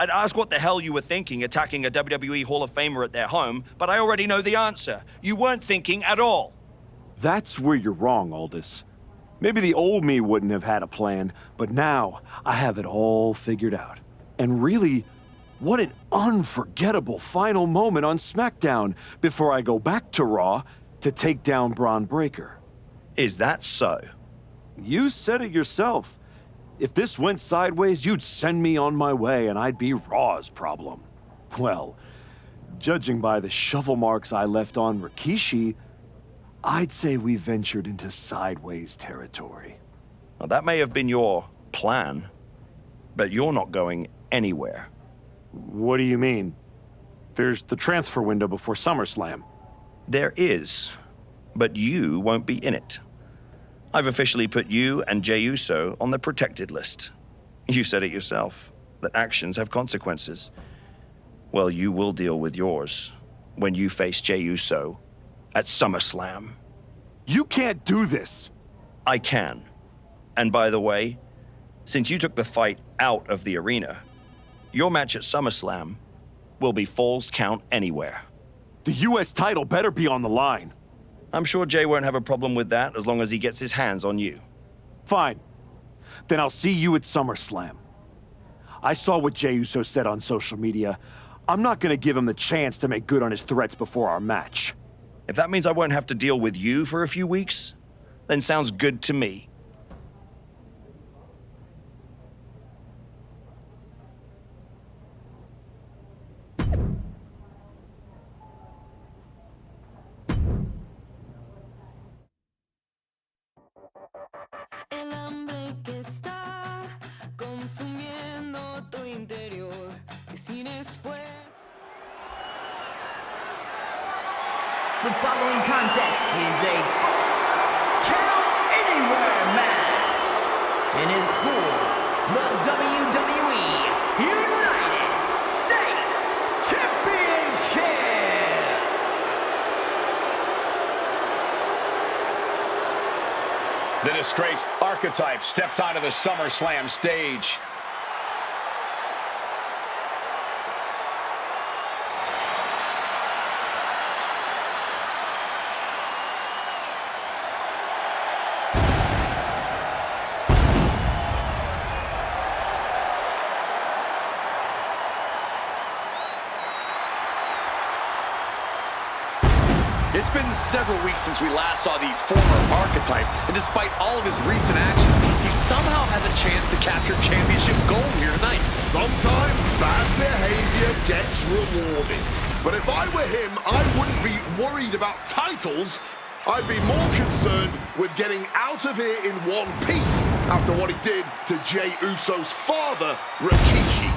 I'd ask what the hell you were thinking attacking a WWE Hall of Famer at their home, but I already know the answer. You weren't thinking at all. That's where you're wrong, Aldous. Maybe the old me wouldn't have had a plan, but now I have it all figured out. And really, what an unforgettable final moment on SmackDown before I go back to Raw to take down Braun Breaker. Is that so? You said it yourself. If this went sideways, you'd send me on my way and I'd be Raw's problem. Well, judging by the shovel marks I left on Rikishi, I'd say we ventured into sideways territory. Well, that may have been your plan, but you're not going anywhere. What do you mean? There's the transfer window before SummerSlam. There is, but you won't be in it. I've officially put you and Jey Uso on the protected list. You said it yourself, that actions have consequences. Well, you will deal with yours when you face Jey Uso at SummerSlam. You can't do this! I can. And by the way, since you took the fight out of the arena, your match at SummerSlam will be Falls Count Anywhere. The US title better be on the line. I'm sure Jey won't have a problem with that as long as he gets his hands on you. Fine. Then I'll see you at SummerSlam. I saw what Jey Uso said on social media. I'm not gonna give him the chance to make good on his threats before our match. If that means I won't have to deal with you for a few weeks, then sounds good to me. El hambre que está consumiendo tu interior, que sin esfuerzo. The following contest is a Falls Count Anywhere match and is for the WWE United States Championship. The disgraced archetype steps onto the SummerSlam stage. It's been several weeks since we last saw the former archetype, and despite all of his recent actions, he somehow has a chance to capture championship gold here tonight. Sometimes bad behavior gets rewarded. But if I were him, I wouldn't be worried about titles. I'd be more concerned with getting out of here in one piece after what he did to Jey Uso's father, Rikishi.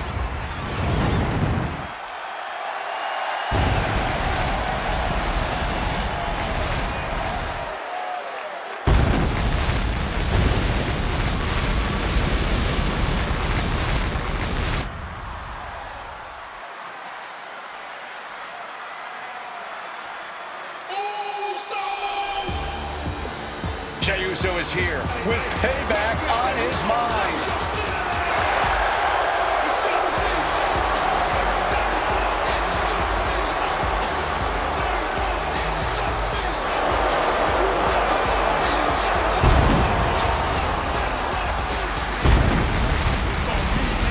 Jey Uso is here with payback on his mind.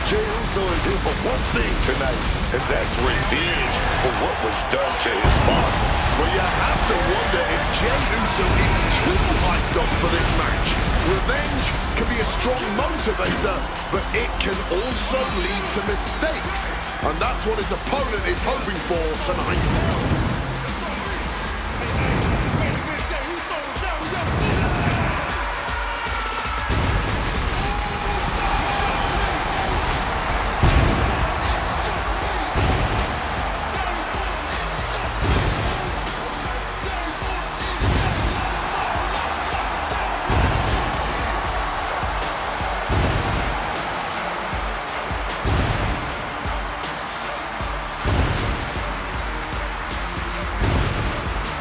Jey Uso is here for one thing tonight, and that's revenge for what was done to his father. Well, you have to wonder if Jey Uso is too hyped up for this match. Revenge can be a strong motivator, but it can also lead to mistakes. And that's what his opponent is hoping for tonight.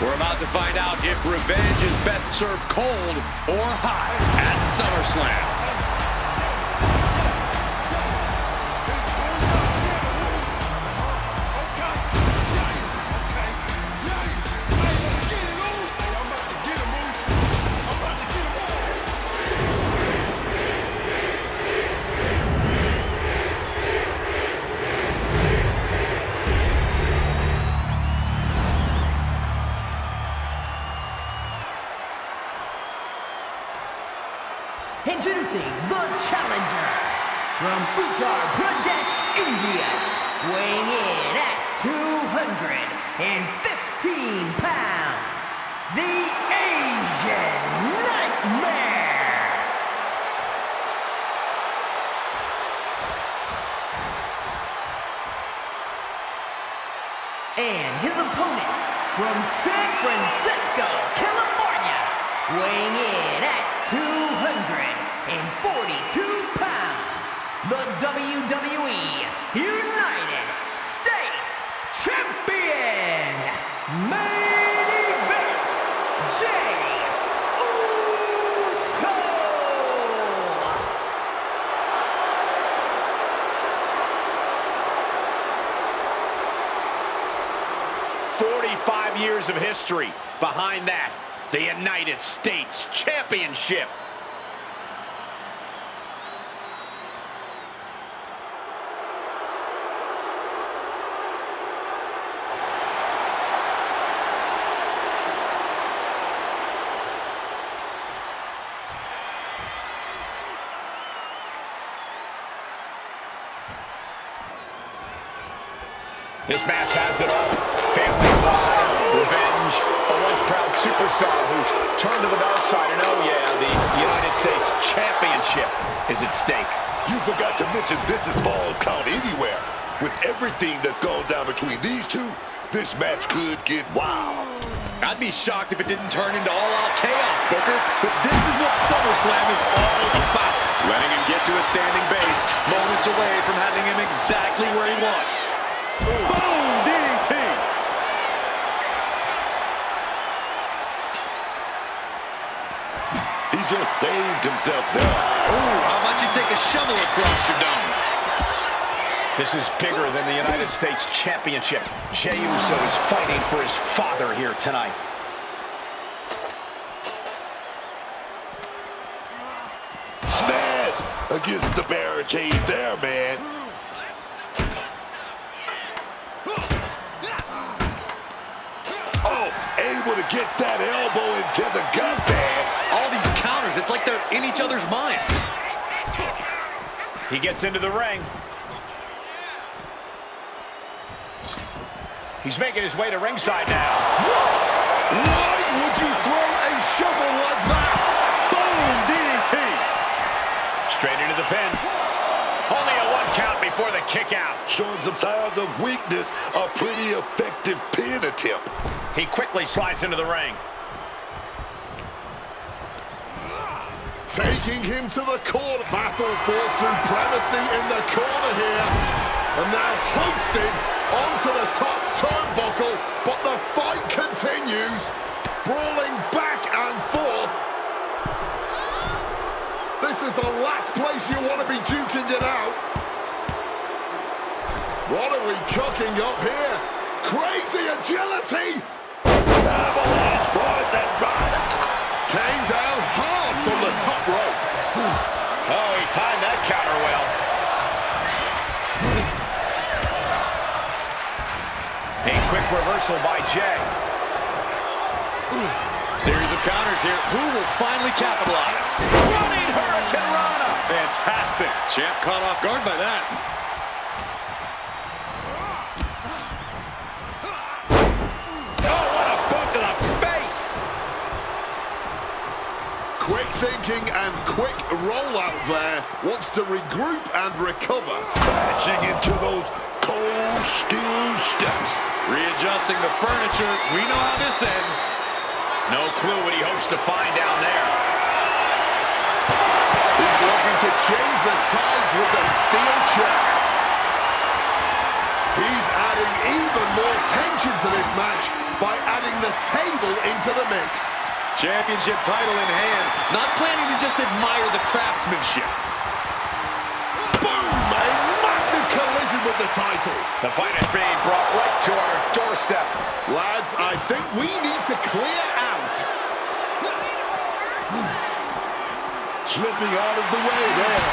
We're about to find out if revenge is best served cold or hot at SummerSlam. introducing the challenger from Uttar Pradesh, India, weighing in at 215 pounds, the Asian Nightmare. And his opponent from San Francisco, California, weighing in at 242 pounds, the WWE United States Champion, main event, Jey Uso. 45 years of history. Behind that, the United States Championship. This match has it all. Family pride, revenge, a once proud superstar who's turned to the dark side. And oh yeah, the United States Championship is at stake. You forgot to mention this is Falls Count Anywhere. With everything that's gone down between these two, this match could get wild. I'd be shocked if it didn't turn into all-out chaos, Booker. But this is what SummerSlam is all about. Letting him get to a standing base, moments away from having him exactly where he wants. Boom! DDT! He just saved himself there. Ooh, how about you take a shovel across your dome? This is bigger than the United States Championship. Jey Uso is fighting for his father here tonight. Smash against the barricade there, man. Oh, able to get that elbow into the gut, man. All these counters, it's like they're in each other's minds. He gets into the ring. He's making his way to ringside now. What? Why would you throw a shovel like that? Boom, DDT. Straight into the pin. Only a 1 count before the kick out. Showing some signs of weakness, a pretty effective pin attempt. He quickly slides into the ring. Taking him to the corner. Battle for supremacy in the corner here. And now hoisted onto the top turnbuckle. But the fight continues. Brawling back and forth. This is the last place you want to be duking it out. What are we cooking up here? Crazy agility. Avalanche boys and rider. Came down hard from the top rope. Oh, he timed that counter well. A quick reversal by Jey. Series of counters here. Who will finally capitalize? Running Hurricane Rana. Fantastic. Champ caught off guard by that. Oh, what a boot to the face. Quick thinking and quick rollout there. Wants to regroup and recover. Crashing into those cold steel steps. Readjusting the furniture. We know how this ends. No clue what he hopes to find down there. He's looking to change the tides with the steel chair. He's adding even more tension to this match by adding the table into the mix. Championship title in hand. Not planning to just admire the craftsmanship. Boom! A massive collision with the title. The fight is being brought right to our doorstep. Lads, I think we need to clear out. Slipping out of the way there.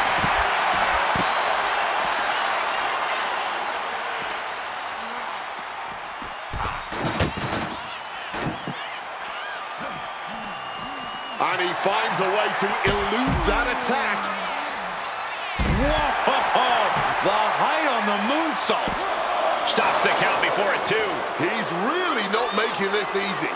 And And he finds a way to elude that attack. Whoa! The height on the moonsault. Stops the count before it, too. He's really not making this easy.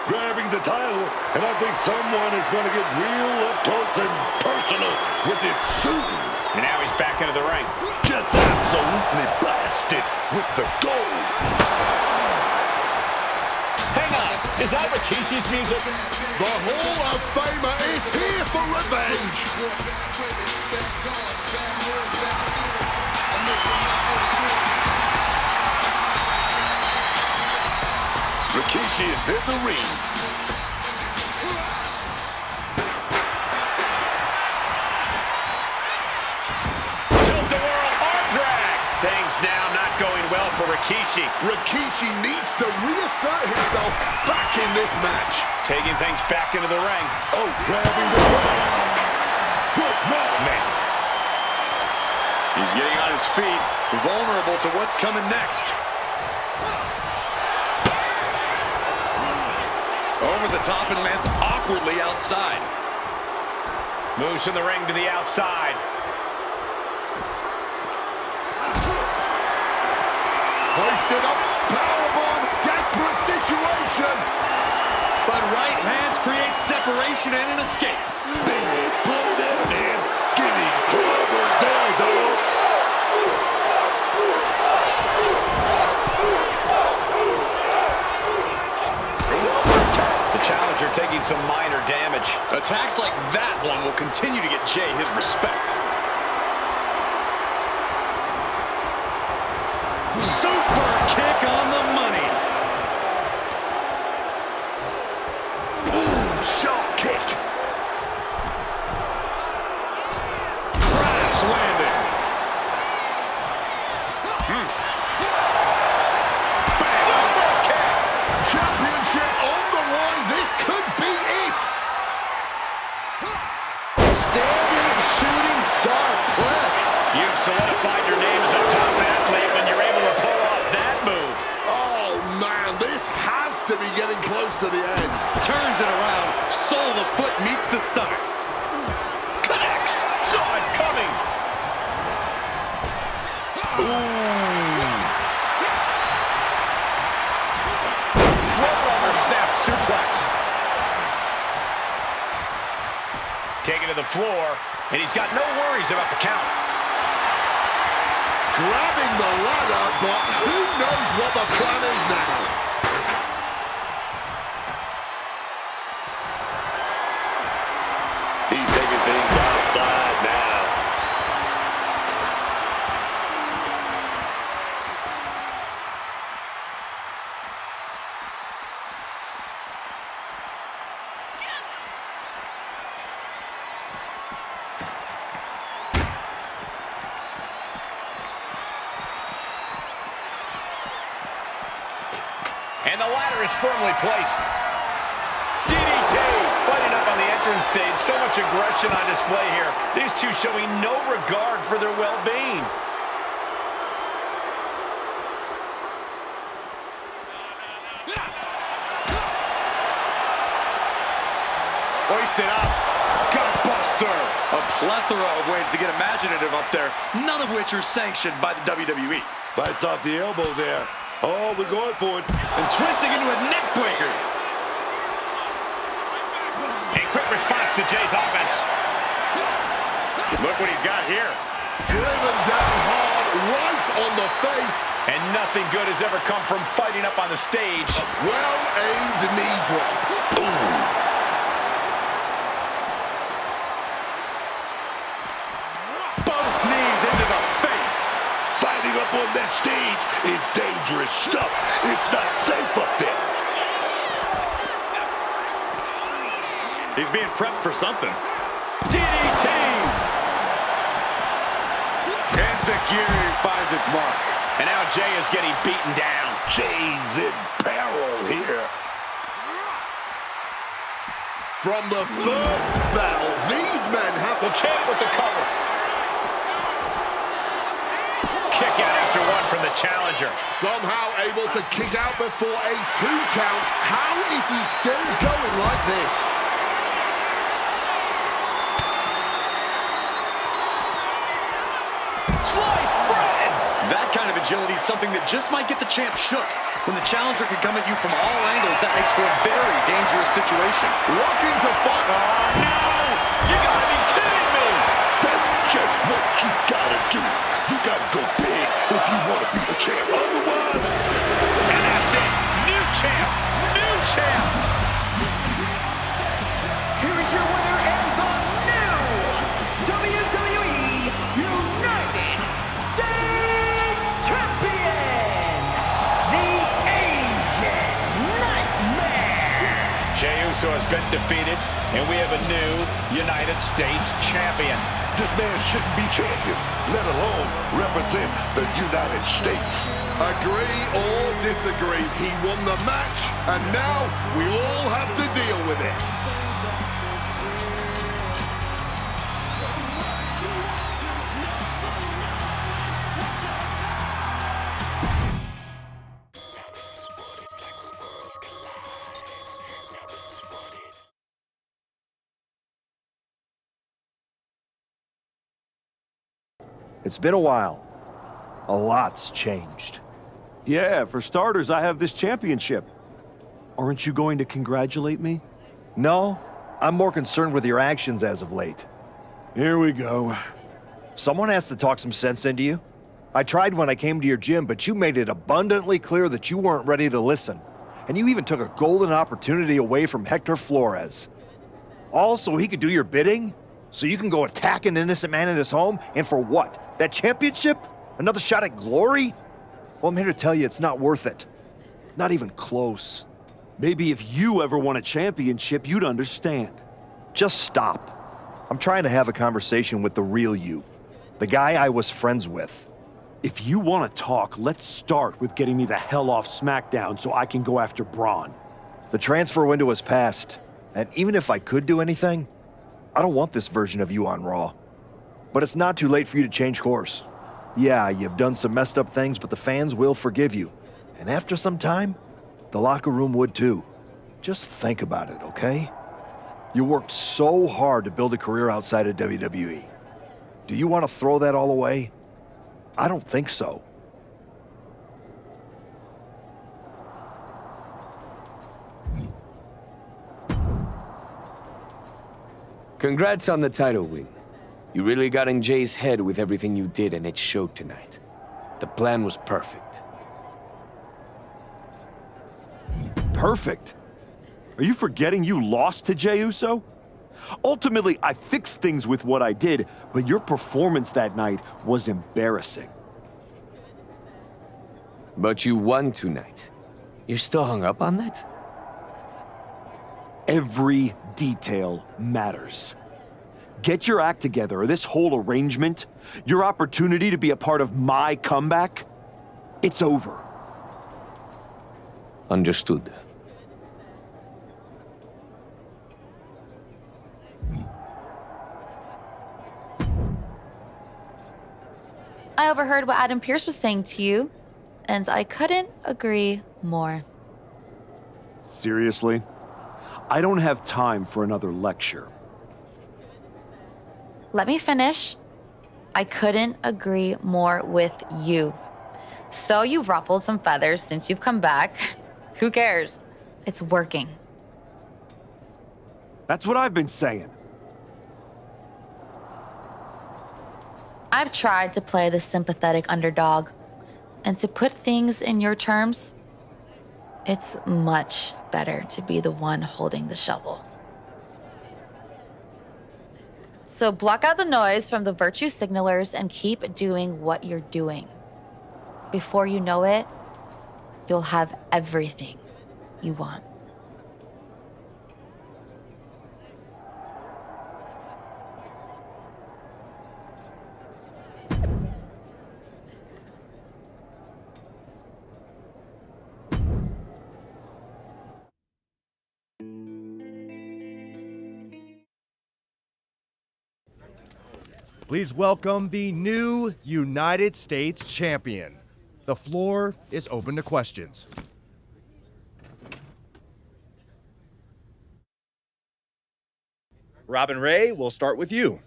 Grabbing the title, and I think someone is going to get real up close and personal with it soon. And now he's back into the ring. Just absolutely blasted with the gold. Hang on, is that Rikishi's music? The Hall of Famer is here for revenge. Rikishi is in the ring. Tilt-a-whirl arm drag. Things now not going well for Rikishi. Rikishi needs to reassert himself back in this match. Taking things back into the ring. Oh, grabbing the ring. Good man. He's getting on his feet, vulnerable to what's coming next. Over the top and lands awkwardly outside. Moves from the ring to the outside. Hoisted up, powerbomb, desperate situation. But right hands create separation and an escape. Big blow down and getting clever there, dog. The challenger taking some minor damage. Attacks like that one will continue to get Jay his respect. Super kick on the money. Ooh, sharp kick. Crash landing. Super kick. Championship on the line. This could be it. Standing shooting star press. You've solidified your name as a top athlete when you're able to pull off that move. Oh, man, this has to be getting close to the end. Turns it around. Sole of the foot meets the stomach. Connects. Saw it coming. Floatrunner snap suplex. Taken to the floor, and he's got no worries about the count. Grabbing the ladder, but who knows what the plan is now? He's taking things outside now. And the ladder is firmly placed. DDT fighting up on the entrance stage. So much aggression on display here. These two showing no regard for their well-being. Hoisted up. Gutbuster. A plethora of ways to get imaginative up there, none of which are sanctioned by the WWE. Fights off the elbow there. Oh, we're going for it. And twisting into a neck breaker. A quick response to Jay's offense. Look what he's got here. Driven down hard, right on the face. And nothing good has ever come from fighting up on the stage. Well-aimed knee drop. Ooh. Both knees into the face. Fighting up on that stage is dangerous stuff. It's not safe up there. He's being prepped for something. DDT! Enziguri finds its mark. And now Jay is getting beaten down. Jay's in peril here. From the first bell, these men have The champ with the cover. Kick out after one from the challenger. somehow able to kick out before a 2 count. How is he still going like this? Sliced bread! That kind of agility is something that just might get the champ shook. When the challenger can come at you from all angles, that makes for a very dangerous situation. Looking to fight. Oh, no! You gotta be kidding me! That's just what you gotta do. You gotta go big if you want to be the champ. Otherwise, And that's it! New champ! New champ! Here is your winner and the new WWE United States Champion, the Asian Nightmare. Jey Uso has been defeated, and we have a new United States champion. this man shouldn't be champion, let alone represent the United States. Agree or disagree, he won the match, and now we all have to deal with it. It's been a while. A lot's changed. Yeah, for starters, I have this championship. Aren't you going to congratulate me? No, I'm more concerned with your actions as of late. Here we go. Someone has to talk some sense into you. I tried when I came to your gym, but you made it abundantly clear that you weren't ready to listen. And you even took a golden opportunity away from Hector Flores. All so he could do your bidding? So you can go attack an innocent man in his home? And for what? That championship? Another shot at glory? Well, I'm here to tell you it's not worth it. Not even close. Maybe if you ever won a championship, you'd understand. Just stop. I'm trying to have a conversation with the real you. The guy I was friends with. If you want to talk, let's start with getting me the hell off SmackDown so I can go after Braun. The transfer window has passed, and even if I could do anything, I don't want this version of you on Raw. But it's not too late for you to change course. Yeah, you've done some messed up things, but the fans will forgive you. And after some time, the locker room would too. Just think about it, okay? You worked so hard to build a career outside of WWE. Do you want to throw that all away? I don't think so. Congrats on the title win. You really got in Jay's head with everything you did, and it showed tonight. The plan was perfect. Perfect? Are you forgetting you lost to Jey Uso? Ultimately, I fixed things with what I did, but your performance that night was embarrassing. But you won tonight. You're still hung up on that? Every detail matters. Get your act together, or this whole arrangement, your opportunity to be a part of my comeback, it's over. Understood. I overheard what Adam Pearce was saying to you, and I couldn't agree more. Seriously? I don't have time for another lecture. Let me finish. I couldn't agree more with you. So you've ruffled some feathers since you've come back. Who cares? It's working. That's what I've been saying. I've tried to play the sympathetic underdog. And to put things in your terms, it's much better to be the one holding the shovel. So block out the noise from the virtue signalers and keep doing what you're doing. Before you know it, you'll have everything you want. Please welcome the new United States Champion. The floor is open to questions. Robin Ray, we'll start with you.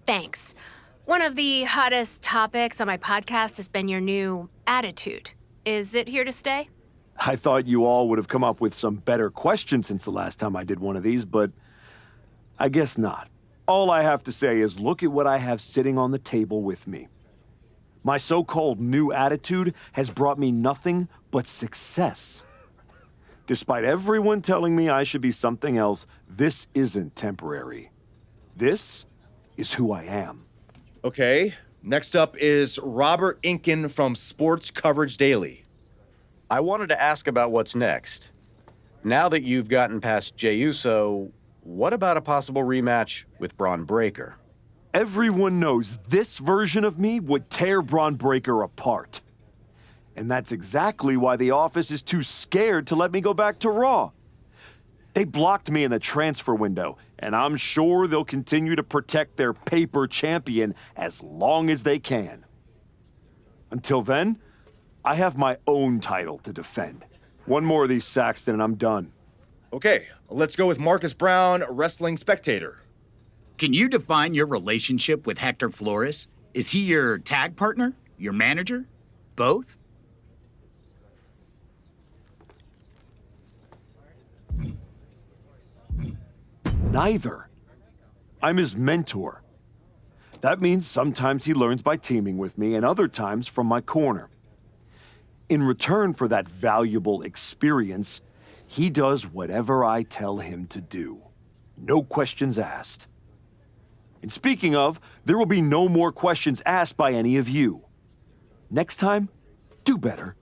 Thanks. One of the hottest topics on my podcast has been your new attitude. Is it here to stay? I thought you all would have come up with some better questions since the last time I did one of these, but I guess not. All I have to say is look at what I have sitting on the table with me. My so-called new attitude has brought me nothing but success. Despite everyone telling me I should be something else, this isn't temporary. This is who I am. Okay, next up is Robert Inkin from Sports Coverage Daily. I wanted to ask about what's next. Now that you've gotten past Jey Uso, what about a possible rematch with Braun Breaker? Everyone knows this version of me would tear Braun Breaker apart. And that's exactly why the office is too scared to let me go back to Raw. They blocked me in the transfer window, and I'm sure they'll continue to protect their paper champion as long as they can. Until then, I have my own title to defend. One more of these, Saxton, and I'm done. Okay, let's go with Marcus Brown, Wrestling Spectator. Can you define your relationship with Hector Flores? Is he your tag partner? Your manager? Both? Neither. I'm his mentor. That means sometimes he learns by teaming with me and other times from my corner. In return for that valuable experience, he does whatever I tell him to do. No questions asked. And speaking of, there will be no more questions asked by any of you. Next time, do better.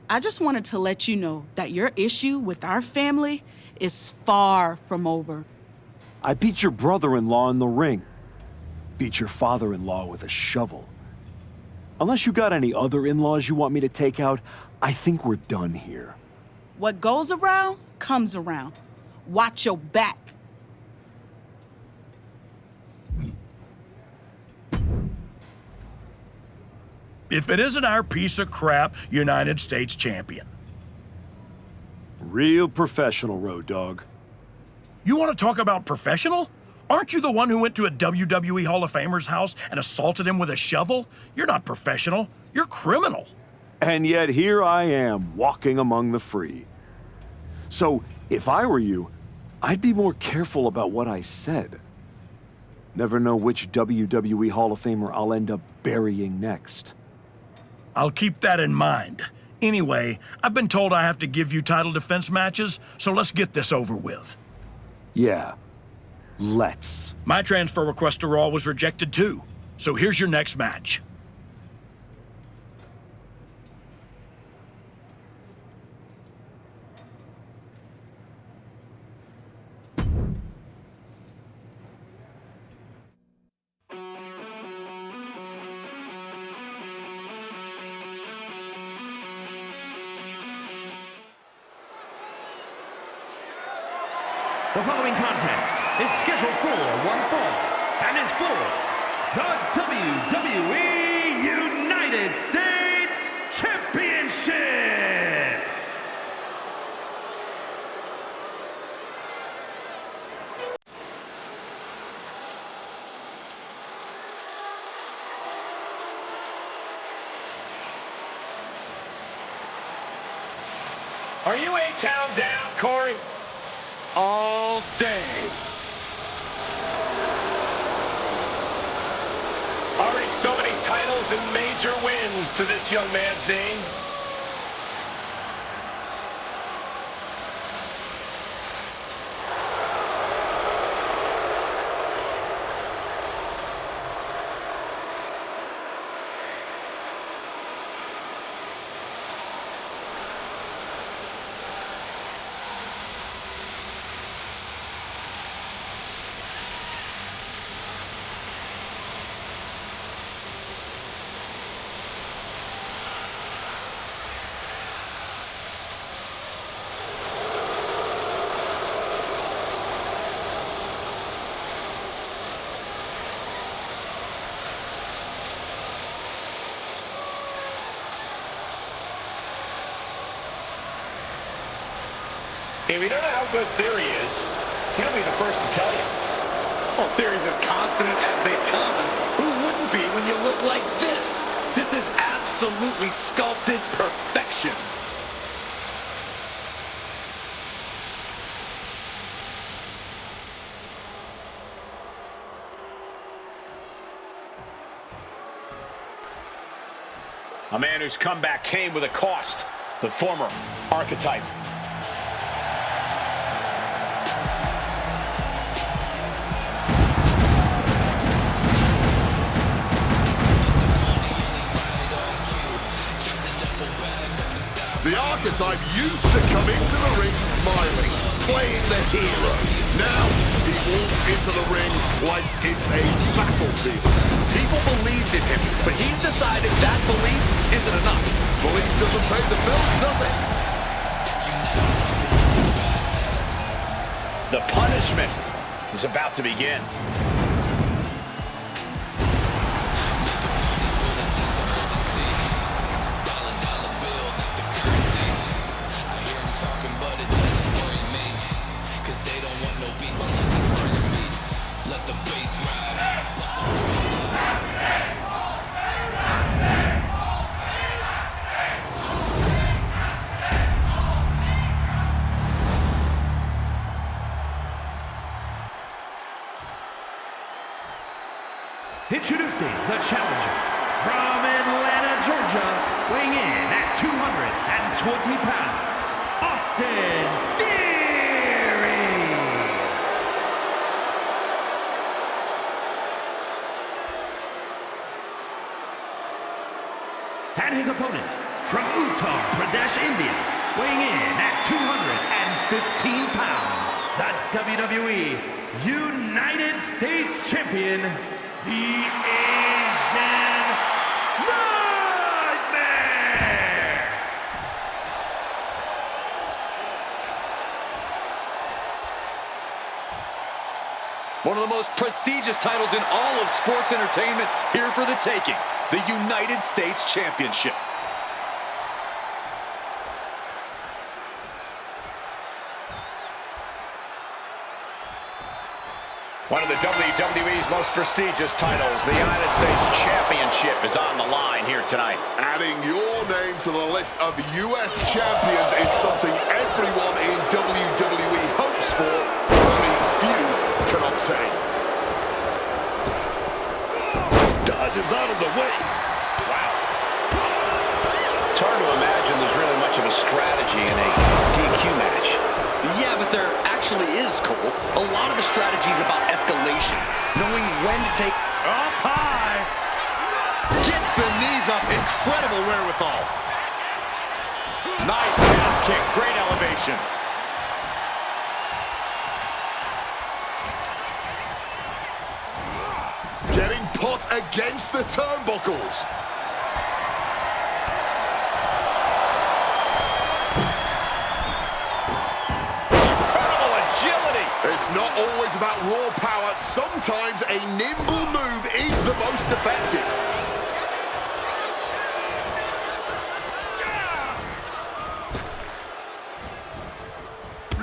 I just wanted to let you know that your issue with our family is far from over. I beat your brother-in-law in the ring. Beat your father-in-law with a shovel. Unless you got any other in-laws you want me to take out, I think we're done here. What goes around, comes around. Watch your back. If it isn't our piece of crap United States champion. Real professional, Road Dogg. You want to talk about professional? Aren't you the one who went to a WWE Hall of Famer's house and assaulted him with a shovel? You're not professional. You're criminal. And yet here I am, walking among the free. So, if I were you, I'd be more careful about what I said. Never know which WWE Hall of Famer I'll end up burying next. I'll keep that in mind. Anyway, I've been told I have to give you title defense matches, so let's get this over with. Yeah, let's. My transfer request to Raw was rejected too, so here's your next match. The following contest is scheduled for one fall and is for the WWE United States Championship. Are you A-Town down, Corey? All day. Already so many titles and major wins to this young man's name. If you don't know how good Theory is, he'll be the first to tell you. Well, Theory's as confident as they come, and who wouldn't be when you look like this? This is absolutely sculpted perfection. A man whose comeback came with a cost, the former archetype. The archetype used to come into the ring smiling, playing the hero. Now, he walks into the ring like it's a battlefield. People believed in him, but he's decided that belief isn't enough. Belief doesn't pay the bills, does it? The punishment is about to begin. Introducing the challenger from Atlanta, Georgia, weighing in at 220 pounds, Austin Theory. And his opponent from Uttar Pradesh, India, weighing in at 215 pounds, the WWE United States Champion, the Asian Nightmare! One of the most prestigious titles in all of sports entertainment here for the taking, the United States Championship. One of the WWE's most prestigious titles, the United States Championship, is on the line here tonight. Adding your name to the list of US champions is something everyone in WWE hopes for, but only few can obtain. Dodges out of the way. Wow. It's hard to imagine there's really much of a strategy in a DQ match. Yeah, but there actually is, Cole. A lot of the strategy is about escalation, knowing when to take up high. Gets the knees up, incredible wherewithal. Nice calf kick, great elevation. Getting put against the turnbuckles. It's not always about raw power. Sometimes a nimble move is the most effective.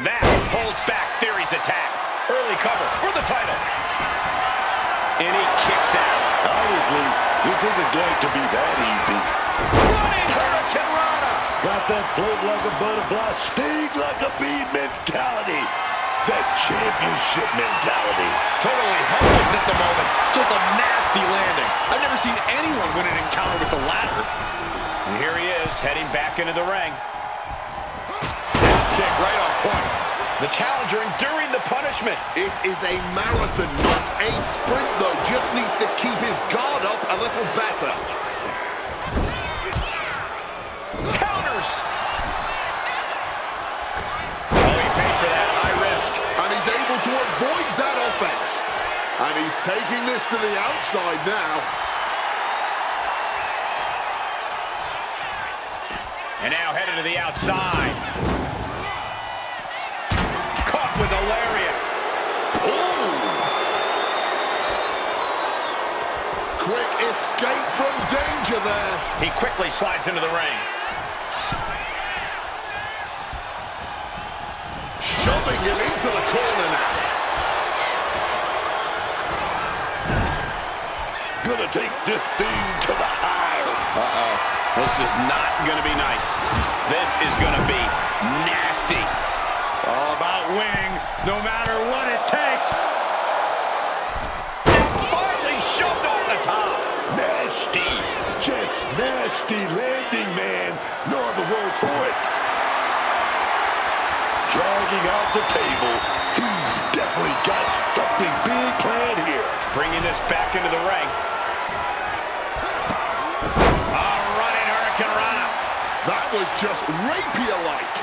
That holds back Theory's attack. Early cover for the title. And he kicks out. Obviously, this isn't going to be that easy. Running Hurricane Rana. Got that float like a butterfly, sting like a bee mentality. That championship mentality. Totally helpless at the moment. Just a nasty landing. I've never seen anyone win an encounter with the ladder. And here he is, heading back into the ring. Calf kick right on point. The challenger enduring the punishment. It is a marathon, not a sprint, though. Just needs to keep his guard up a little better. Counters. Oh, he paid for that. High risk. And he's able to avoid that offense. And he's taking this to the outside now. And now headed to the outside. Caught with a lariat. Ooh. Quick escape from danger there. He quickly slides into the ring. this thing to the high. Uh-oh. This is not going to be nice. This is going to be nasty. It's all about winning, no matter what it takes. Finally shoved off the top. Nasty. Just nasty landing, man. No other word for it. Dragging out the table. He's definitely got something big planned here. Bringing this back into the ring. That was just rapier-like.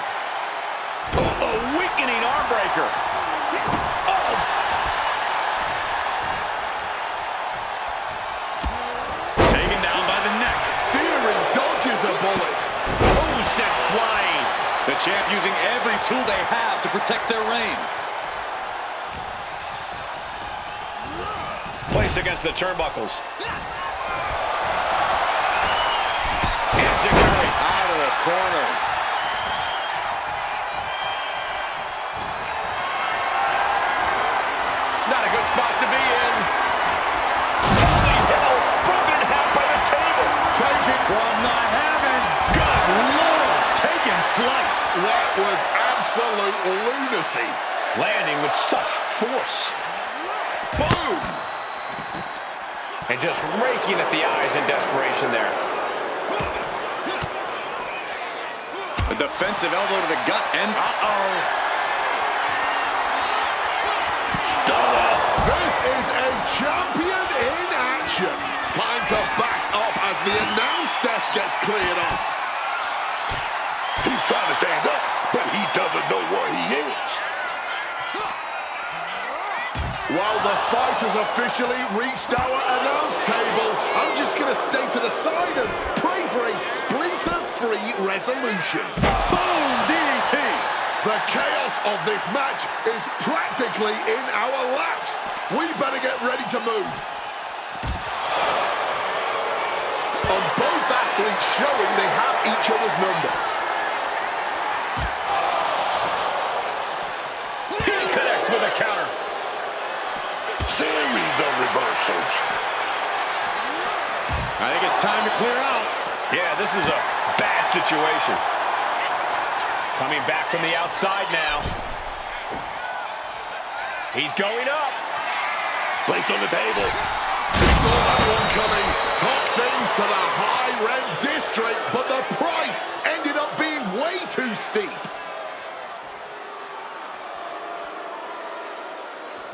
Oh, a weakening arm breaker. Oh. Taken down by the neck. Theory dodges a bullet. Oh, sent flying. The champ using every tool they have to protect their reign. Placed against the turnbuckles. Out of the corner. Not a good spot to be in. Holy hell! Broken in half by the table. Take it From the heavens. Good Lord. Taking flight. That was absolute lunacy. Landing with such force. Boom! And just raking at the eyes in desperation there. A defensive elbow to the gut and This is a champion in action. Time to back up as the announce desk gets cleared off. He's trying to stand up, but he doesn't know where he is. While the fight has officially reached our announce table, I'm just going to stay to the side and pray for a splinter-free resolution. boom, DDT. The chaos of this match is practically in our laps. We better get ready to move. And both athletes showing they have each other's number. He connects with a counter. Series of reversals. I think it's time to clear out. Yeah, this is a bad situation. Coming back from the outside now. He's going up. Placed on the table. He saw that one coming. Top things to the high-rent district, but the price ended up being way too steep.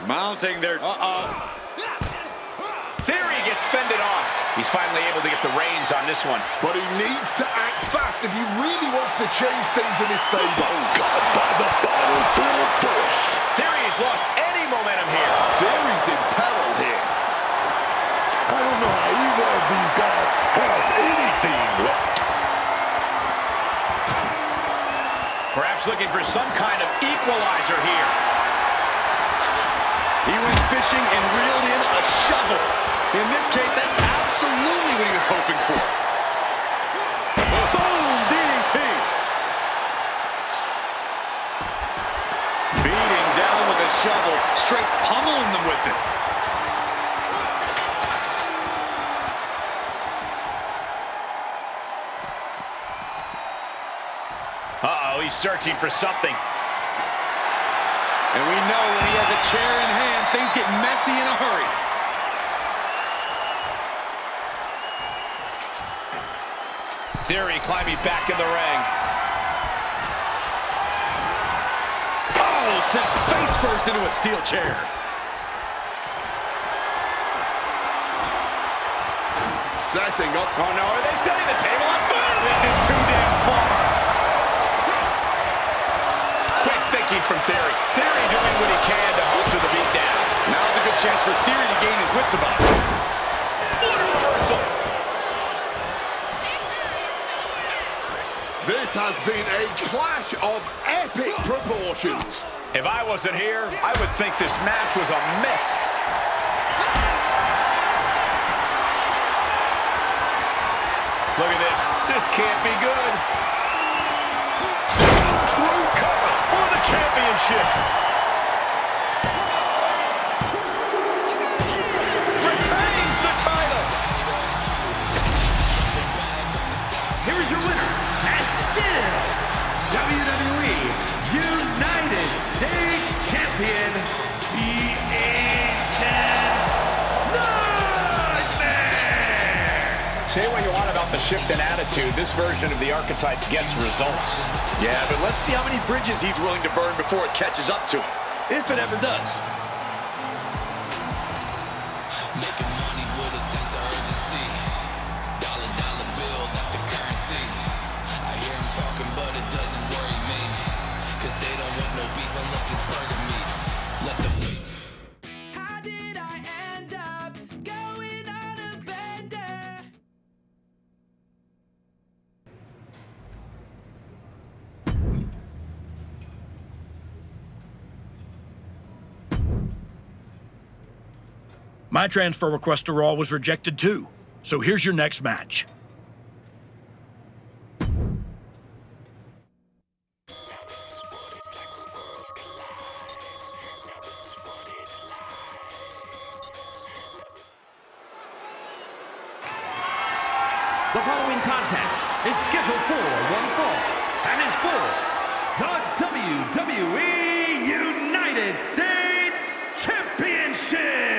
Mounting their... Theory gets fended off. He's finally able to get the reins on this one. But he needs to act fast if he really wants to change things in his favor. Oh, God, by the bottle full force. Theory has lost any momentum here. Theory's in peril here. I don't know how either of these guys have anything left. Perhaps looking for some kind of equalizer here. He went fishing and reeled in a shovel. In this case, that's absolutely what he was hoping for. Boom, DDT. Beating down with a shovel, straight pummeling them with it. Uh-oh, he's searching for something. And we know when he has a chair in hand, things get messy in a hurry. Theory climbing back in the ring. Oh, sent face first into a steel chair. Setting up. Oh no, are they setting the table on fire? This is too damn far. Quick thinking from Theory. Theory doing what he can to hold to the beatdown. Now's a good chance for Theory to gain his wits about it. What a reversal. This has been a clash of epic proportions. If I wasn't here, I would think this match was a myth. Look at this. This can't be good. Through cover for the championship. Retains the title. A shift in attitude. This version of the archetype gets results. Yeah, but let's see how many bridges he's willing to burn before it catches up to him, if it ever does. Making money with a sense of urgency. Dollar bill, that's the currency. I hear them talking, but it doesn't worry me. Cause they don't want no beef unless it's burger meat. Let them wait. How did I end up going on a bender? My transfer request to Raw was rejected too. So here's your next match. The following contest is scheduled for one fall and is for the WWE United States Championship.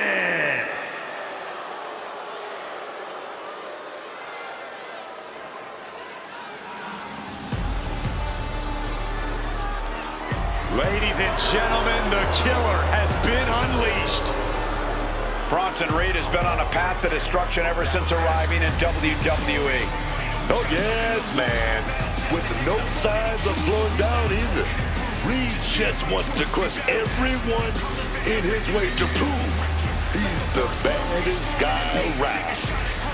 Ladies and gentlemen, the killer has been unleashed. Bronson Reed has been on a path to destruction ever since arriving in WWE. Oh, yes, man. With no signs of slowing down either. Reed just wants to crush everyone in his way to prove he's the baddest guy around.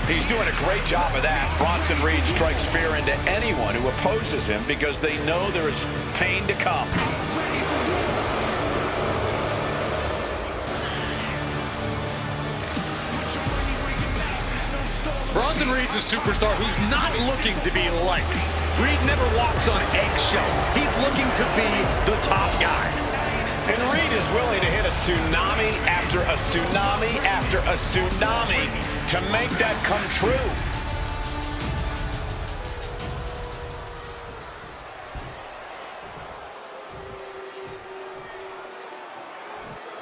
He's doing a great job of that. Bronson Reed strikes fear into anyone who opposes him because they know there is pain to come. Bronson Reed's a superstar who's not looking to be liked. Reed never walks on eggshells. He's looking to be the top guy. And Reed is willing to hit a tsunami after a tsunami after a tsunami to make that come true.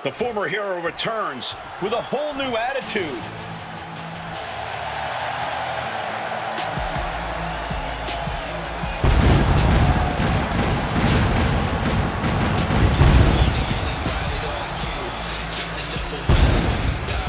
The former hero returns with a whole new attitude.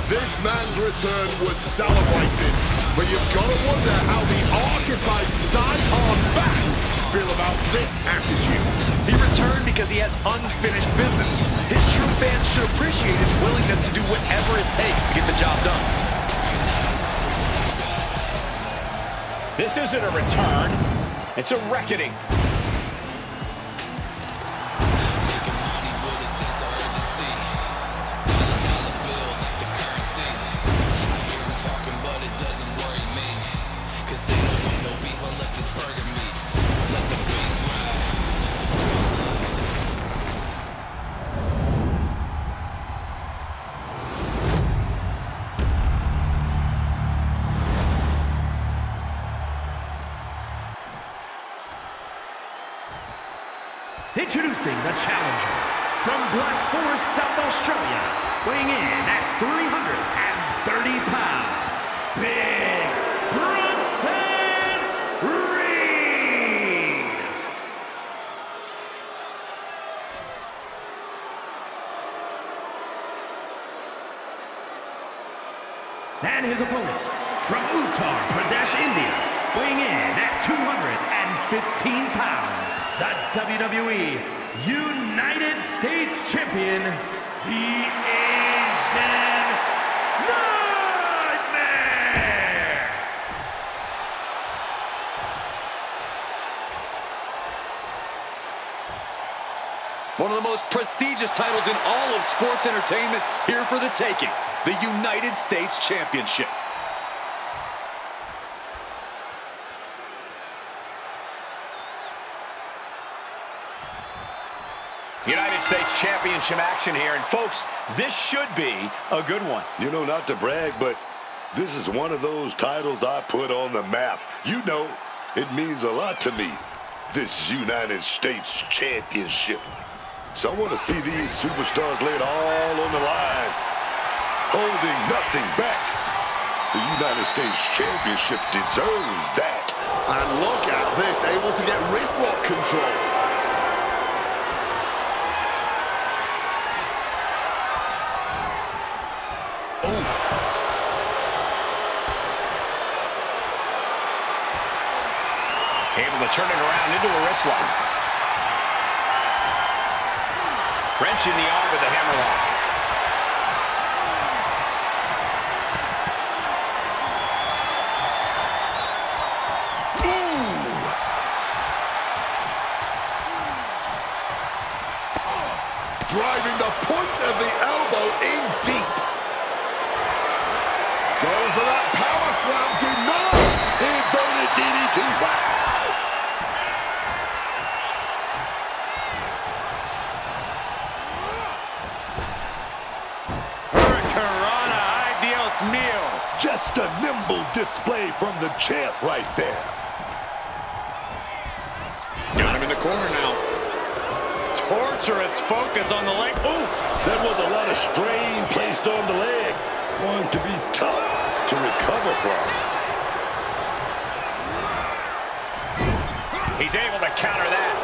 This man's return was celebrated, but you've got to wonder how the archetype's die-hard fans feel about this attitude. He returned because he has unfinished business. His true fans should appreciate his willingness to do whatever it takes to get the job done. This isn't a return, it's a reckoning. Introducing the challenger from Black Forest, South Australia, weighing in at 330 pounds, Big Bronson Reed. And his opponent from Uttar Pradesh, India, weighing in at 215 pounds, the WWE United States Champion, the Asian Nightmare! One of the most prestigious titles in all of sports entertainment here for the taking, the United States Championship. United States Championship action here, and folks, this should be a good one. You know, not to brag, but this is one of those titles I put on the map. You know, it means a lot to me, this United States Championship. So I want to see these superstars lay it all on the line, holding nothing back. The United States Championship deserves that. And look at this, able to get wrist lock control. Able to turn it around into a wrist lock. Wrenching the arm with the hammerlock. Driving the point of the elbow in deep. Going for that power slam, denied. Inverted DDT. Wow. Hurricanrana, ay Dios mío. Just a nimble display from the champ right there. Got him in the corner now. Torturous focus on the leg. Ooh! That was a lot of strain placed on the leg. Going to be tough to recover from. He's able to counter that.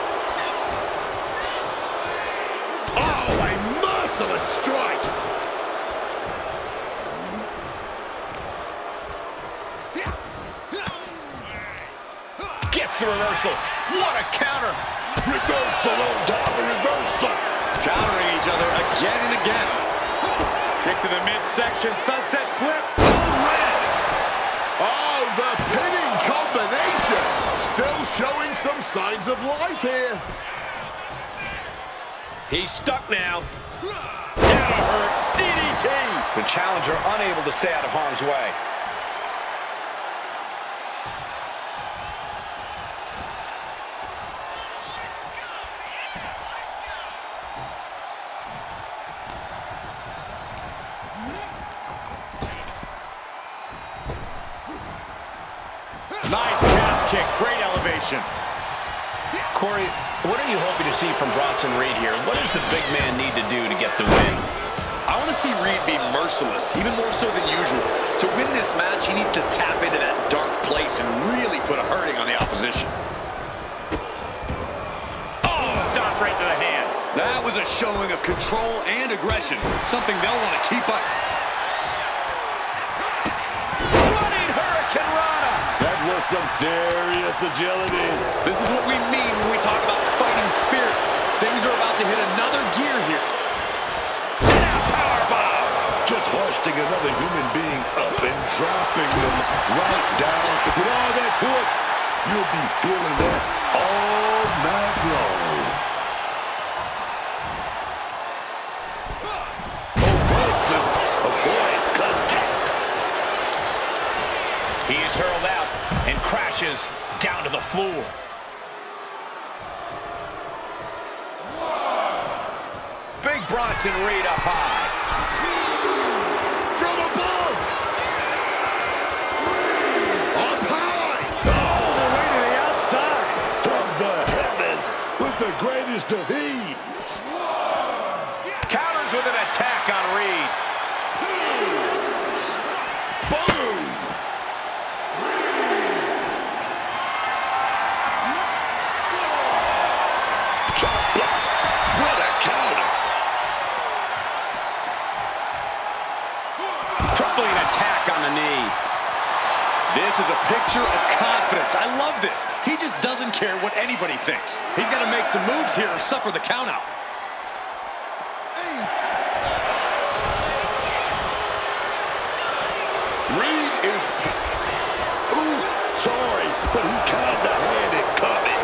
Oh, a merciless strike. Gets the reversal. What a counter. Reversal on top of reversal. Countering each other again and again. Kick to the midsection, sunset flip. Oh, the pinning combination. Still showing some signs of life here. He's stuck now. Gotta hurt. DDT. The challenger unable to stay out of harm's way. Nice calf kick. Great elevation. Corey, what are you hoping to see from Bronson Reed here? What does the big man need to do to get the win? I want to see Reed be merciless, even more so than usual. To win this match, he needs to tap into that dark place and really put a hurting on the opposition. Oh, stop right to the hand. That was a showing of control and aggression, something they'll want to keep up. Running Hurricanrana. That was some serious agility. This is what we mean when we talk about fighting spirit. Things are about to hit another gear here. Just hoisting another human being up and dropping them right down. With all that force, you'll be feeling that all night long. Bronson avoids contact. He is hurled out and crashes down to the floor. Big Bronson Reed up high. From above. Up high. All the way to the outside. From the heavens with the greatest of ease. Counters with an attack on Reed. Boom. Chop block. What a counter. Crippling attack on the knee. This is a picture of confidence. I love this. He just doesn't care what anybody thinks. He's got to make some moves here or suffer the countout. Reed is... Ooh, sorry, but he kinda had it coming.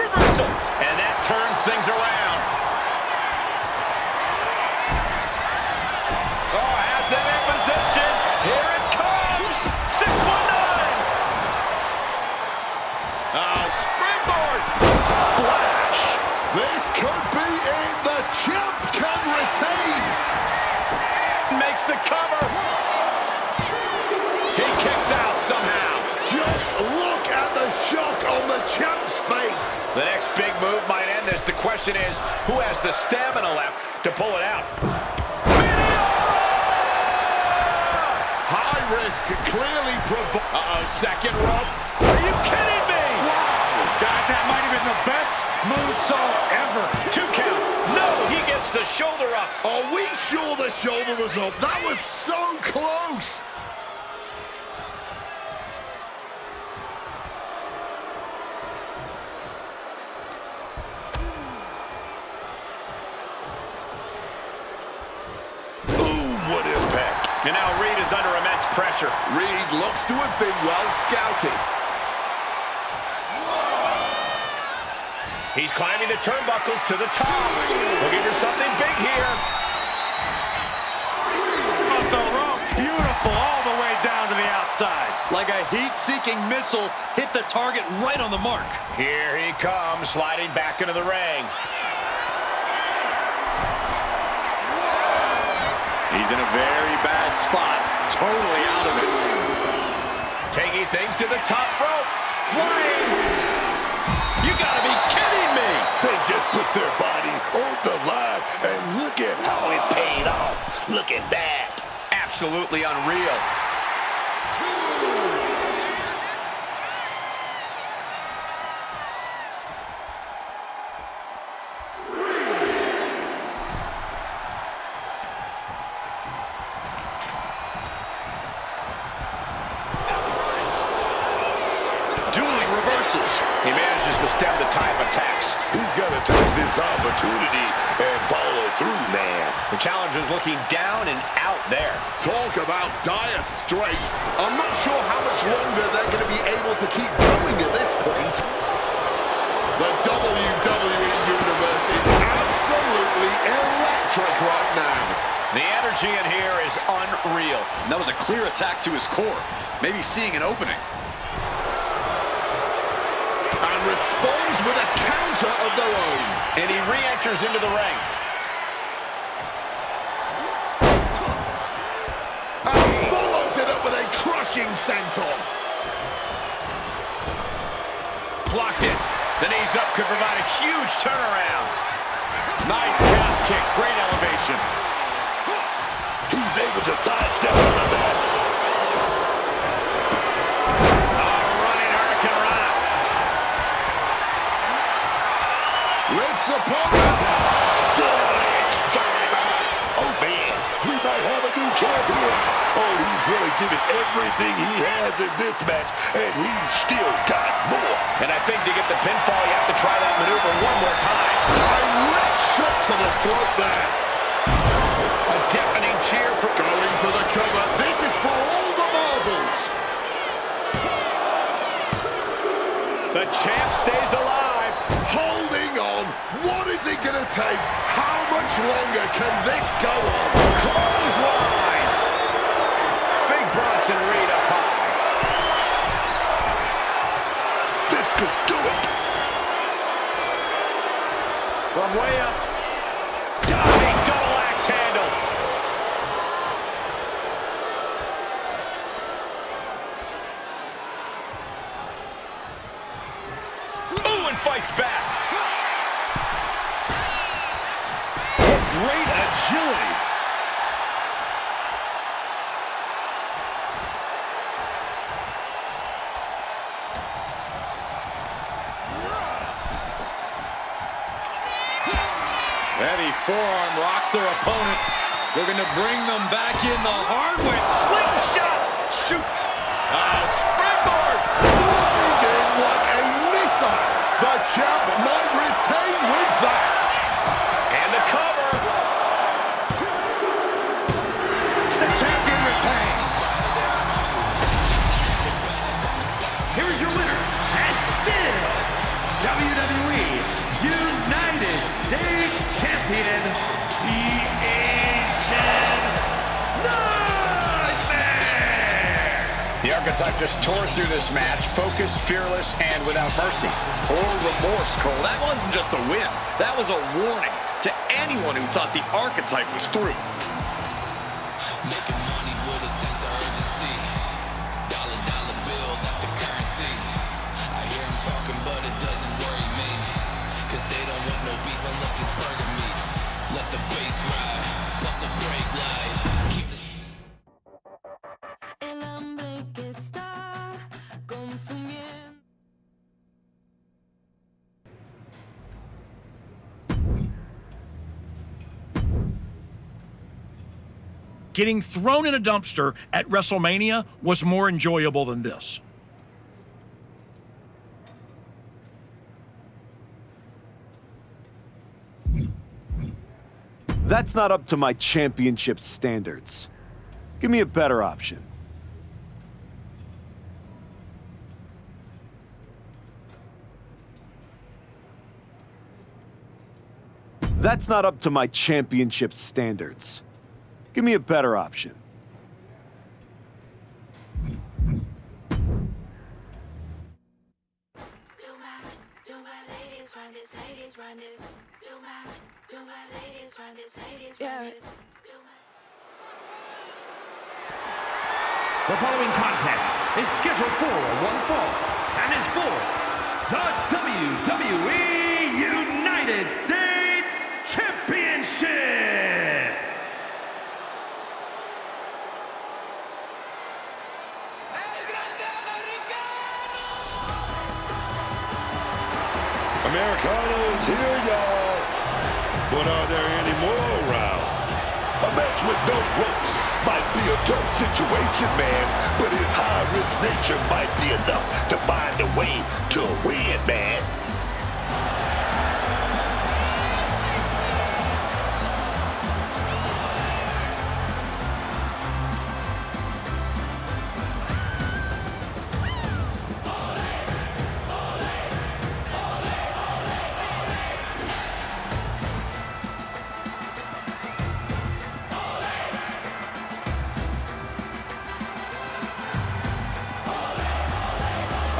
Reversal. And that turns things around. Oh, has them in position. Here it comes. 619. Springboard. Splash. This could be it. The champ can retain. Makes the cover. He kicks out somehow. Just look at the shock on the champ's face. The next big move might end this. The question is, who has the stamina left to pull it out? Video! risk clearly provide. Uh-oh, second rope. Are you kidding me? Wow! Guys, that might have been the best moonsault ever. 2 count. No, he gets the shoulder up. Are we sure the shoulder was up? That was so close. What impact. And now Reed is under immense pressure. Reed looks to have been well scouted. He's climbing the turnbuckles to the top. Looking for something big here. Off the rope. Beautiful all the way down to the outside. Like a heat-seeking missile hit the target right on the mark. Here he comes, sliding back into the ring. He's in a very bad spot. Totally out of it. Taking things to the top rope. Flying. You gotta be kidding me. They just put their body on the line, and look at how it paid off. Look at that. Absolutely unreal. Dueling reversals. He manages to stem the tide of attacks. He's got to take this opportunity and follow through, man. The challenger's looking down and out there. Talk about dire straits. I'm not sure how much longer they're going to be able to keep going at this point. The WWE Universe is absolutely electric right now. The energy in here is unreal. And that was a clear attack to his core. Maybe seeing an opening. And responds with a counter of their own. And he re-enters into the ring. And follows it up with a crushing senton. Blocked it. The knees up could provide a huge turnaround. Nice calf kick. Great elevation. He's able to sidestep out of that. Running Hurricane Rana. Lifts opponent. Oh, man. We might have a new champion. Oh, he's really giving everything he has in this match, and he's still got more. And I think to get the pinfall, you have to try that maneuver one more time. Direct shot to the throat there. A deafening cheer for going for the cover. This is for all the marbles. The champ stays alive. Holding on. What is it going to take? How much longer can this go on? Clothesline. Big Bronson Reed up high. This could do it. From way up. Diving double axe handle. Ooh, and fights back. What great agility. Heavy forearm rocks their opponent. Looking to bring them back in the hard way. Slingshot! Shoot! Springboard! Flying in like a missile. The champ might retain with that. And the cover. The champion retains. Here's your winner, and still WWE United States Champion, the Asian Nightmare! The Archetype just tore through this match, focused, fearless, and without mercy. Or remorse, Cole. That wasn't just a win. That was a warning to anyone who thought the Archetype was through. Making money with a sense of urgency. Dollar bill, that's the currency. I hear them talking, but it doesn't worry me. Cause they don't want no beef unless it's burger meat. Let the bass ride, bust a brake light. Keep the getting thrown in a dumpster at WrestleMania was more enjoyable than this. That's not up to my championship standards. Give me a better option. That's not up to my championship standards. Give me a better option. The following contest is scheduled for one fall and is for the WWE United States Championship. Americano is here, y'all. But are there any more around? A match with no ropes might be a tough situation, man, but his high-risk nature might be enough to find a way to win, man.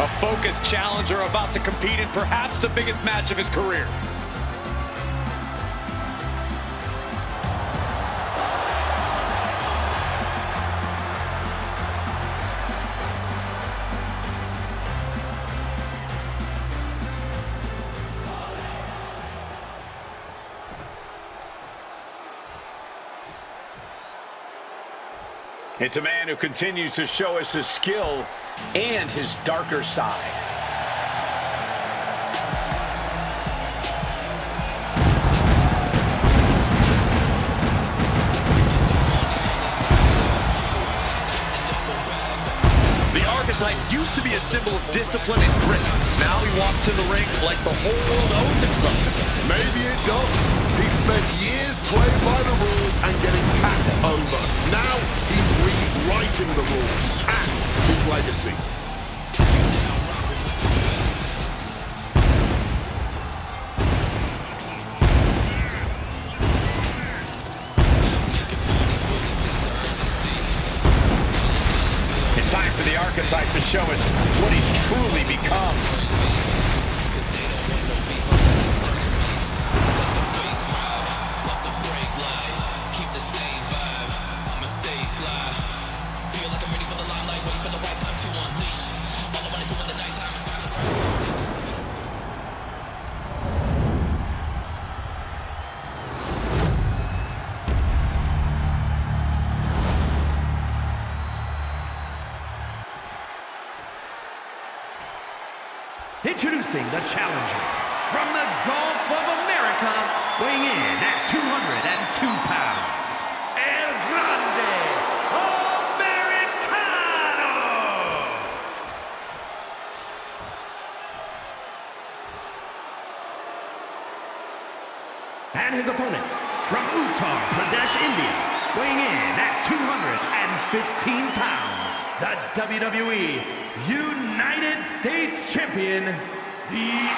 A focused challenger about to compete in perhaps the biggest match of his career. It's a man who continues to show us his skill and his darker side. The archetype used to be a symbol of discipline and grit. Now he walks to the ring like the whole world owes him something. Maybe it does. He spent years playing by the rules and getting passed over. Now he's rewriting the rules and his legacy. It's time for the archetype to show us what he's truly become. Introducing the challenger from the Gulf of America, weighing in at 202 pounds, El Grande Americano! And his opponent from Uttar Pradesh, India, weighing in at 215 pounds, the WWE United States Champion, the Asian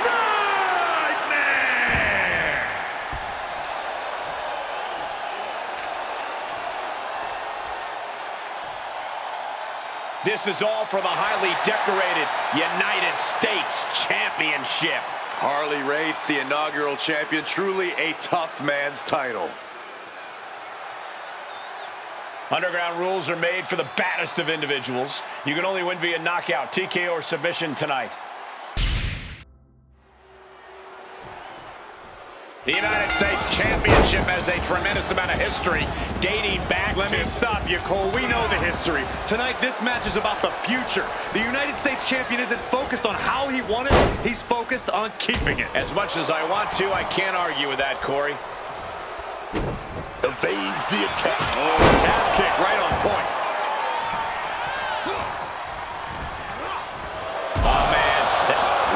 Nightmare! This is all for the highly decorated United States Championship. Harley Race, the inaugural champion, truly a tough man's title. Underground rules are made for the baddest of individuals. You can only win via knockout, TKO, or submission tonight. The United States Championship has a tremendous amount of history dating back Let me stop you, Cole. We know the history. Tonight, this match is about the future. The United States champion isn't focused on how he won it. He's focused on keeping it. As much as I want to, I can't argue with that, Corey. evades the attack. Oh, calf kick right on point. Oh, man.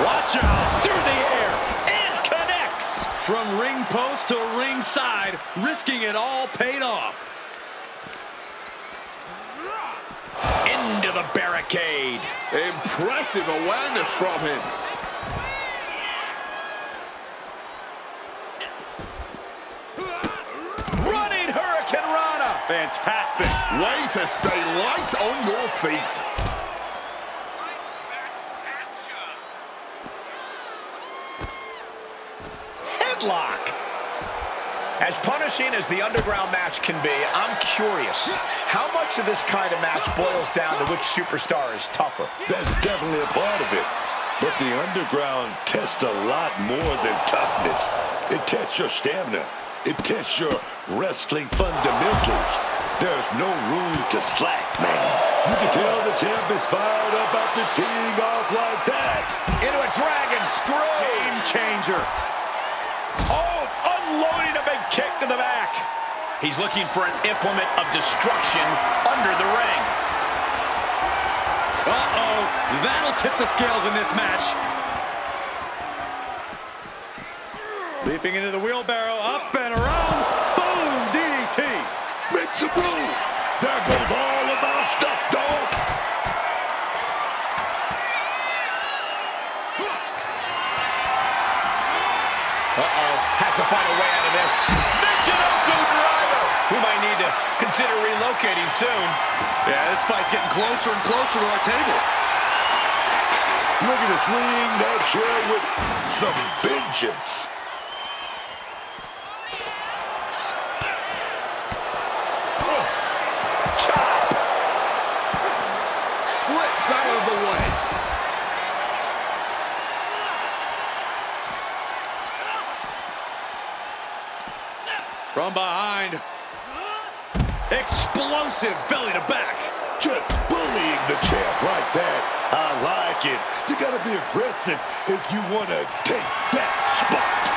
Watch out. Through the air. And connects. From ring post to ringside, risking it all paid off. Into the barricade. Impressive awareness from him. Running Hurricane Rana. Fantastic. Way to stay light on your feet. Headlock. As punishing as the underground match can be, I'm curious how much of this kind of match boils down to which superstar is tougher. That's definitely a part of it. But the underground tests a lot more than toughness. It tests your stamina. It tests your wrestling fundamentals. There's no room to slack, man. You can tell the champ is fired up after teeing off like that. Into a dragon screw. Game changer. Oh, unloading a big kick to the back. He's looking for an implement of destruction under the ring. Uh-oh, that'll tip the scales in this match. Leaping into the wheelbarrow, up and around. Boom, DDT. Makes some room. There goes all of our stuff, dog. Uh-oh, has to find a way out of this. Michinoku driver, who might need to consider relocating soon. Yeah, this fight's getting closer and closer to our table. Looking to swing that chair with some vengeance. Chop! Slips out of the way. From behind. Explosive belly to back. Just bullying the champ like that. I like it. You gotta be aggressive if you wanna take that spot.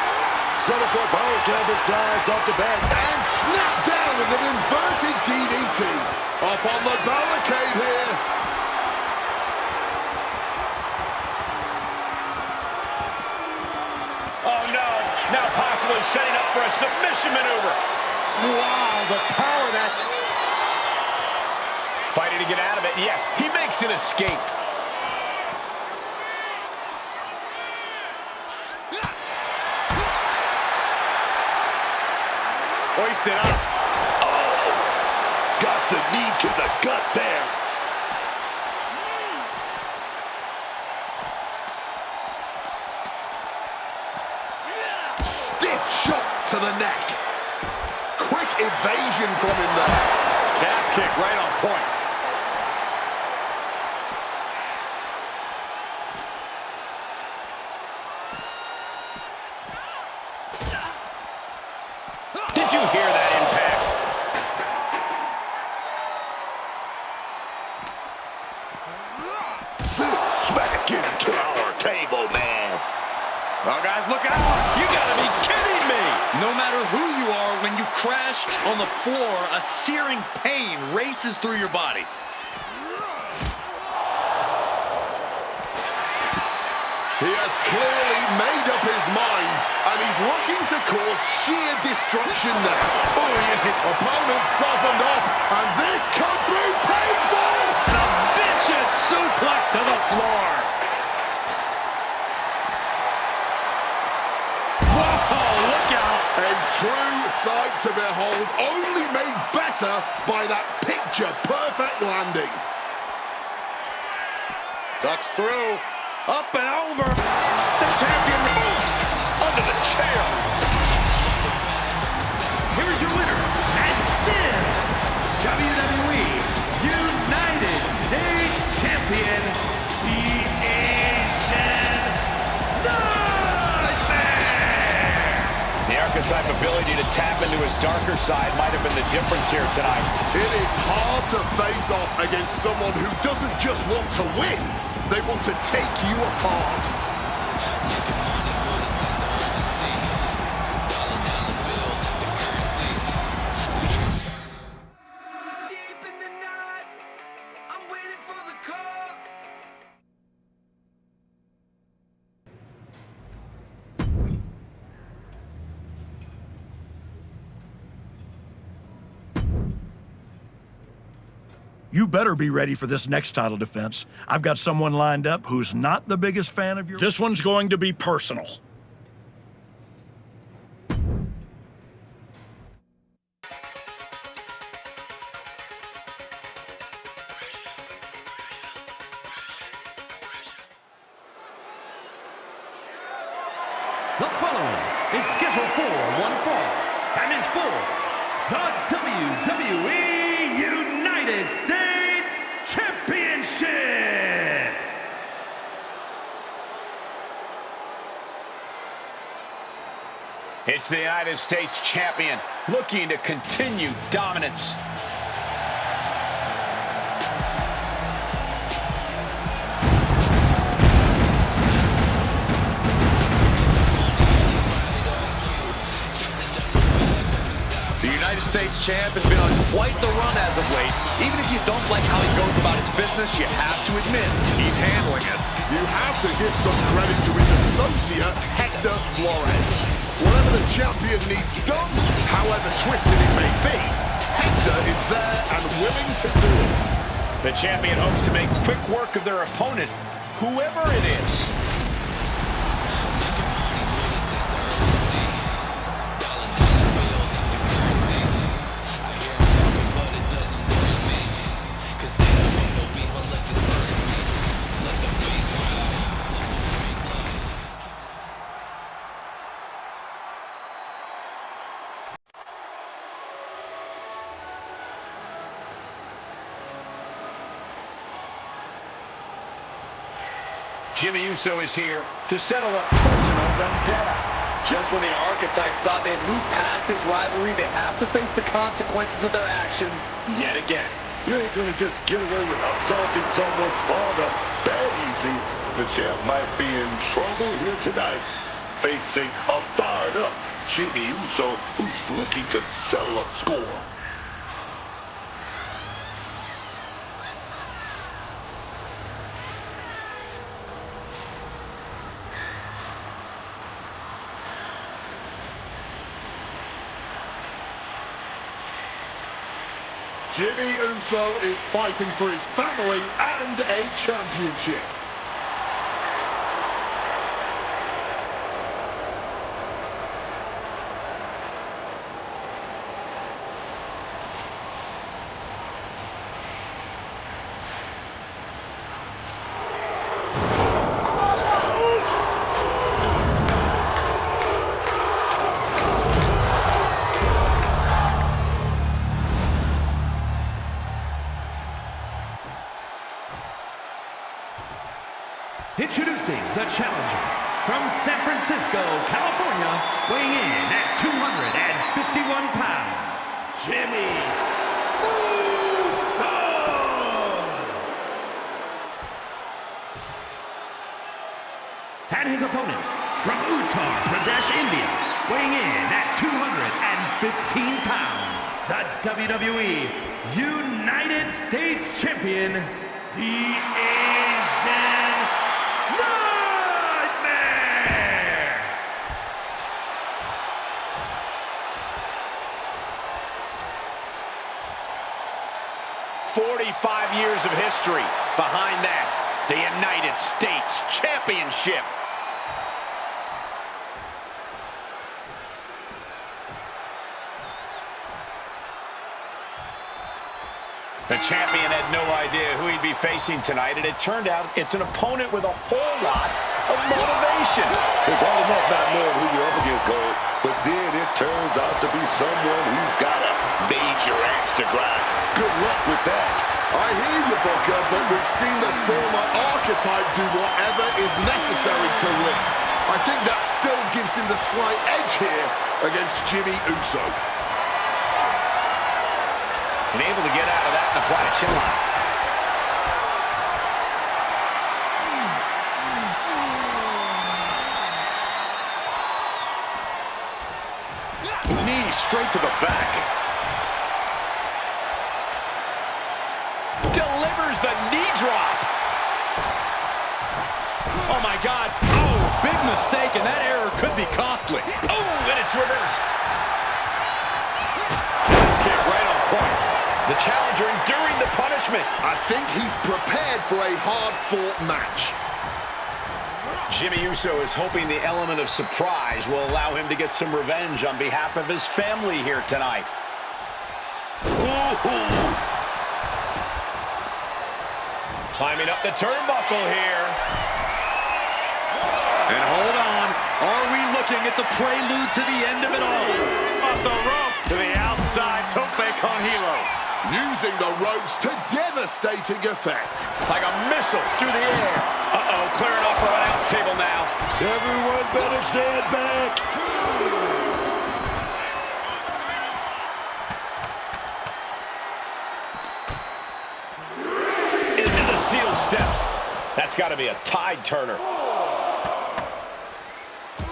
Center for power canvas slides off the back. And snapped down with an inverted DDT. Up on the barricade here. Oh no, now possibly setting up for a submission maneuver. Wow, the power of that. Fighting to get out of it, yes, he makes an escape. Hoisted up. Oh, got the knee to the gut there. Stiff shot to the neck. Quick evasion from him there. Calf kick right on point. Did you hear that impact? Sit smack into our table, man. Oh, guys, look out. You gotta be kidding me. No matter who you are, when you crash on the floor, a searing pain races through your body. He has clearly made up his mind, and he's looking to cause sheer destruction now. Oh, he is his opponent softened up, and this could be painful! And a vicious suplex to the floor. Whoa, look out. A true sight to behold, only made better by that picture-perfect landing. Tucks through. Up and over. The champion, oof, under the chair. Here is your winner, and still WWE United States Champion, the Asian Nightmare! The archetype ability to tap into his darker side might have been the difference here tonight. It is hard to face off against someone who doesn't just want to win. They want to take you apart. You better be ready for this next title defense. I've got someone lined up who's not the biggest fan of yours. This one's going to be personal. The following is scheduled for one fall and is for the WWE United States Championship. It's the United States Champion looking to continue dominance. The United States champ has been on quite the run as of late. Even if you don't like how he goes about his business, you have to admit he's handling it. You have to give some credit to his associate, Hector Flores. Whatever the champion needs done, however twisted it may be, Hector is there and willing to do it. The champion hopes to make quick work of their opponent, whoever it is. Jimmy Uso is here to settle a personal vendetta. Just when the Archetype thought they'd moved past this rivalry, they have to face the consequences of their actions yet again. You ain't gonna just get away with assaulting someone's father that easy. The champ might be in trouble here tonight, facing a fired up Jimmy Uso who's looking to settle a score. Jimmy Uso is fighting for his family and a championship. Introducing the challenger from San Francisco, California, weighing in at 251 pounds, Jimmy Uso! And his opponent from Uttar Pradesh, India, weighing in at 215 pounds, the WWE United States Champion, the Asian Nightmare! 45 years of history behind that, the United States Championship. The champion had no idea who he'd be facing tonight, and it turned out it's an opponent with a whole lot of motivation. It's hard enough not knowing who you're up against, Gold, but then it turns out to be someone who's got a major axe to grind. Good luck with that. I hear you, Booker, but we've seen the former Archetype do whatever is necessary to win. I think that still gives him the slight edge here against Jimmy Uso. And able to get out of that and apply a chin lock. Knee straight to the back. Delivers the knee drop. Oh my God. Oh, big mistake, and that error could be costly. Oh, and it's reversed. Kick right on point. The challenger enduring the punishment. punishment. I think he's prepared for a hard-fought match. Jimmy Uso is hoping the element of surprise will allow him to get some revenge on behalf of his family here tonight. Ooh. Climbing up the turnbuckle here. And hold on, are we looking at the prelude to the end of it all? Off the rope to the outside, tope con hilo. Using the ropes to devastating effect. Like a missile through the air. Uh-oh, clearing off our announce table now. Everyone better stand back. Into the steel steps. That's got to be a tide turner.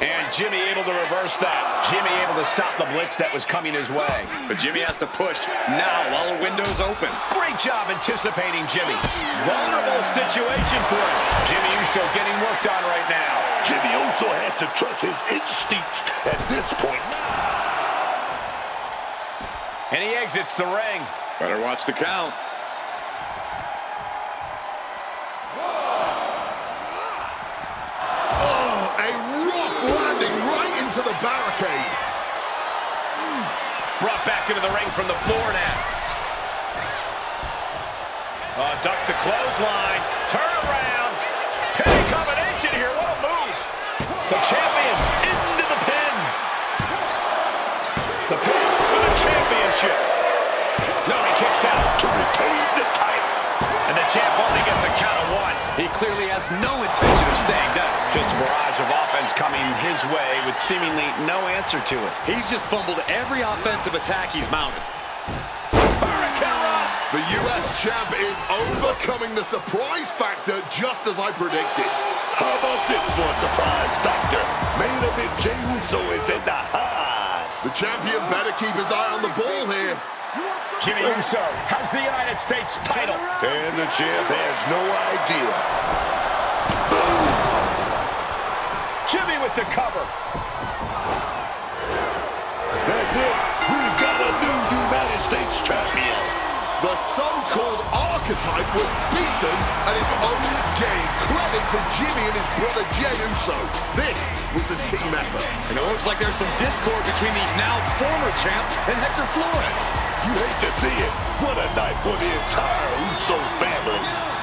And Jimmy able to reverse that. Jimmy able to stop the blitz that was coming his way. But Jimmy has to push now while the window's open. Great job anticipating Jimmy. Vulnerable situation for him. Jimmy Uso getting worked on right now. Jimmy Uso has to trust his instincts at this point. And he exits the ring. Better watch the count. To the barricade. Brought back into the ring from the floor now. Duck the clothesline. Turn around. Pin combination here. What a move. The champion into the pin. The pin for the championship. No, he kicks out to retain the title. And the champ only gets a count of one. He clearly has no intention of staying down. Just a barrage of offense coming his way with seemingly no answer to it. He's just fumbled every offensive attack he's mounted. Hurricane Run! The U.S. champ is overcoming the surprise factor just as I predicted. How about this one, surprise factor? Main event Jey Uso is in the house. The champion better keep his eye on the ball here. Jimmy Uso has the United States title. And the champ has no idea. Boom! Jimmy with the cover. That's it. We've got a new United States champion. The so-called archetype was beaten at his own game. Credit to Jimmy and his brother Jey Uso. This was a team effort. And it looks like there's some discord between the now former champ and Hector Flores. You hate to see it. What a night for the entire Uso family.